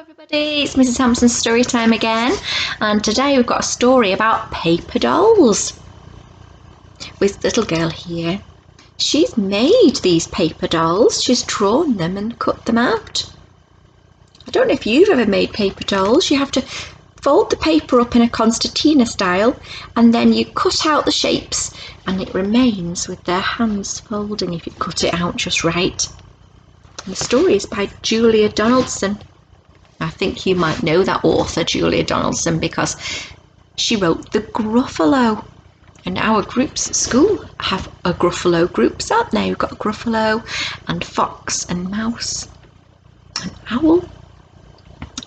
Everybody, it's Mrs. Hampson's story time again, and today we've got a story about paper dolls. With little girl here, she's made these paper dolls. She's drawn them and cut them out. I don't know if you've ever made paper dolls. You have to fold the paper up in a concertina style, and then you cut out the shapes, and it remains with their hands folding if you cut it out just right. And the story is by Julia Donaldson. I think you might know that author, Julia Donaldson, because she wrote The Gruffalo. And our groups at school have a Gruffalo groups, aren't they? We've got Gruffalo and Fox and Mouse and Owl.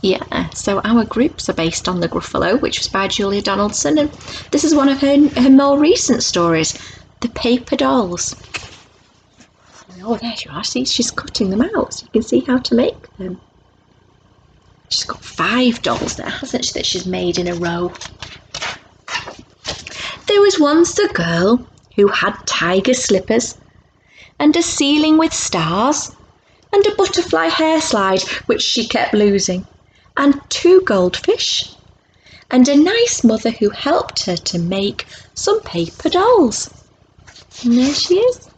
Yeah, so our groups are based on The Gruffalo, which was by Julia Donaldson. And this is one of her more recent stories, The Paper Dolls. Oh, there you are. See, she's cutting them out so you can see how to make them. She's got 5 dolls there, hasn't she, that she's made in a row. There was once a girl who had tiger slippers and a ceiling with stars and a butterfly hair slide which she kept losing and 2 goldfish and a nice mother who helped her to make some paper dolls. And there she is.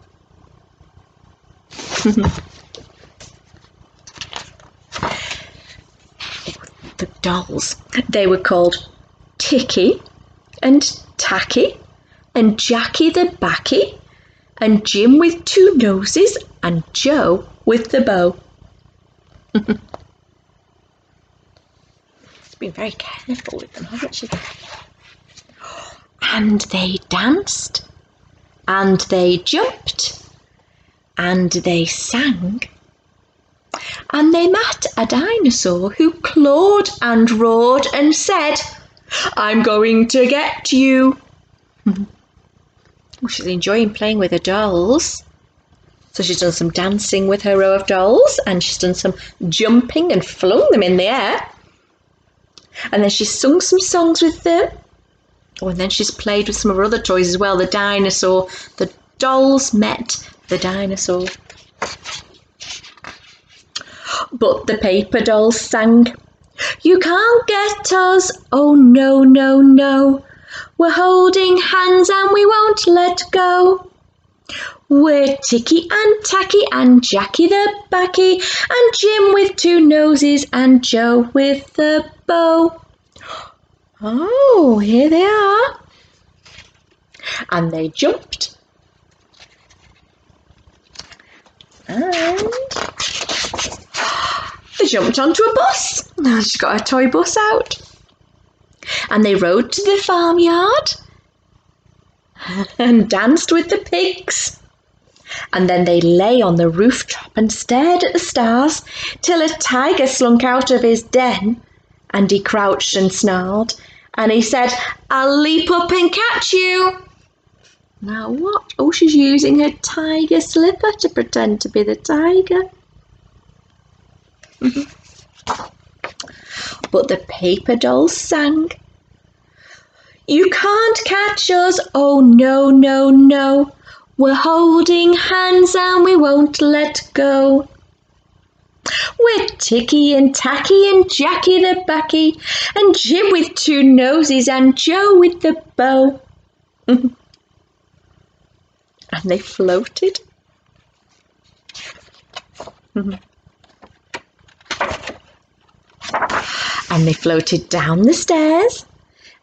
The dolls. They were called Ticky and Tacky and Jackie the Backy and Jim with 2 noses and Joe with the bow. She's been very careful with them, hasn't she? And they danced and they jumped and they sang. And they met a dinosaur who clawed and roared and said, "I'm going to get you." Well, she's enjoying playing with her dolls. So she's done some dancing with her row of dolls, and she's done some jumping and flung them in the air. And then she's sung some songs with them. Oh, and then she's played with some of her other toys as well. The dinosaur. The dolls met the dinosaur. But the paper dolls sang, "You can't get us, oh no, no, no. We're holding hands and we won't let go. We're Ticky and Tacky and Jackie the Backy and Jim with 2 noses and Joe with the bow." Oh, here they are. And they jumped. And they jumped onto a bus. She's got her toy bus out. And they rode to the farmyard and danced with the pigs. And then they lay on the rooftop and stared at the stars till a tiger slunk out of his den and he crouched and snarled and he said, "I'll leap up and catch you." Now what? Oh, she's using her tiger slipper to pretend to be the tiger. But the paper dolls sang, "You can't catch us, oh no, no, no. We're holding hands and we won't let go. We're Ticky and Tacky and Jackie the Backy and Jim with 2 noses and Joe with the bow." And they floated. And they floated down the stairs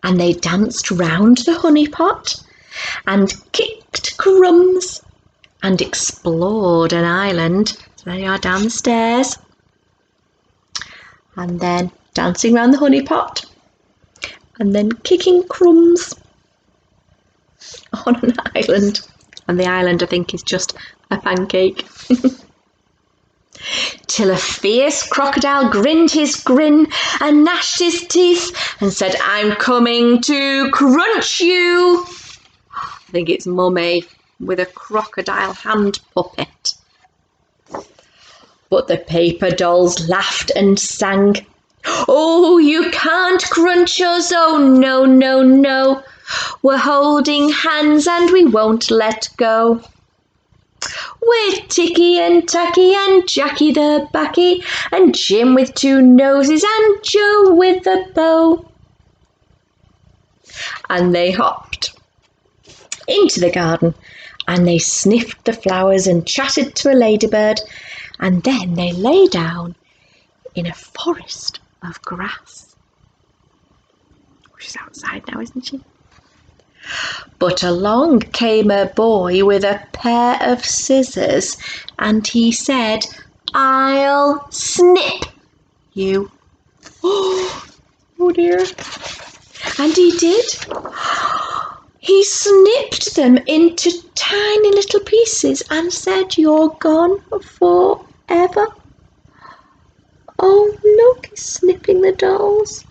and they danced round the honey pot and kicked crumbs and explored an island. So there you are down the stairs and then dancing round the honey pot and then kicking crumbs on an island. And the island, I think, is just a pancake. Till a fierce crocodile grinned his grin and gnashed his teeth and said, "I'm coming to crunch you." I think it's Mummy with a crocodile hand puppet. But the paper dolls laughed and sang, "Oh, you can't crunch us, oh no, no, no. We're holding hands and we won't let go. with Ticky and Tacky and Jackie the Backy and Jim with two noses and Joe with the bow. And they hopped into the garden and they sniffed the flowers and chatted to a ladybird, and then they lay down in a forest of grass. She's outside now, isn't she? But along came a boy with a pair of scissors, and he said, "I'll snip you." Oh dear. And he did. He snipped them into tiny little pieces and said, "You're gone forever." Oh, look, he's snipping the dolls.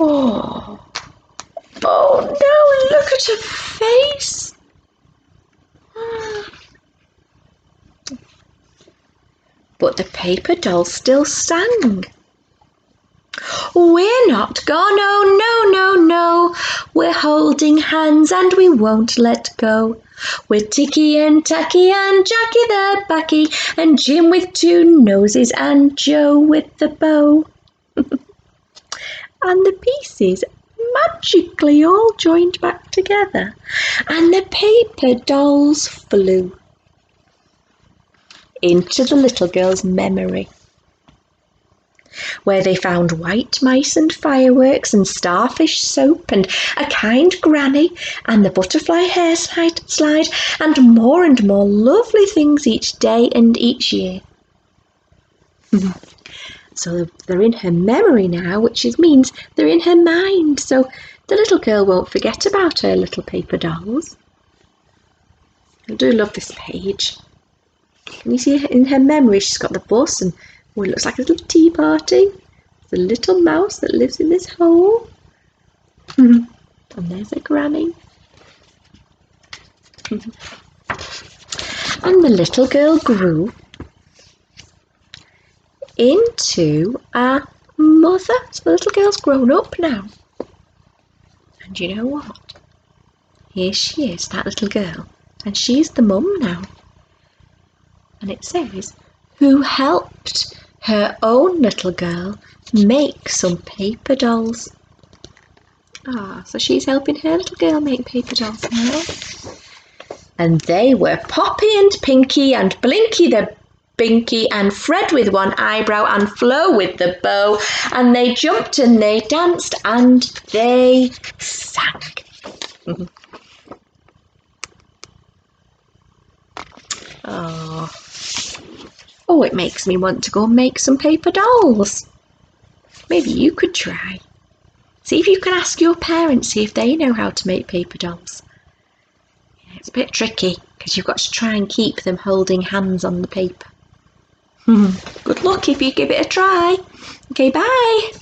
Oh no, look at her face. But the paper doll still sang. "We're not gone, oh no, no, no. We're holding hands and we won't let go. With Ticky and Tacky and Jackie the Backy and Jim with two noses and Joe with the bow." And the pieces magically all joined back together, and the paper dolls flew into the little girl's memory, where they found white mice and fireworks and starfish soap and a kind granny and the butterfly hair slide and more lovely things each day and each year. So they're in her memory now, which means they're in her mind, so the little girl won't forget about her little paper dolls. I do love this page. Can you see in her memory she's got the bus and it looks like a little tea party. There's a little mouse that lives in this hole. And there's a granny. And the little girl grew into a mother. So the little girl's grown up now. And you know what? Here she is, that little girl. And she's the mum now. And it says, who helped her own little girl make some paper dolls. So she's helping her little girl make paper dolls now. And they were Poppy and Pinky and Blinky the Binky and Fred with one eyebrow and Flo with the bow. And they jumped and they danced and they sang. Oh, it makes me want to go and make some paper dolls. Maybe you could try. See if you can ask your parents, see if they know how to make paper dolls. Yeah, it's a bit tricky because you've got to try and keep them holding hands on the paper. Good luck if you give it a try. Okay, bye.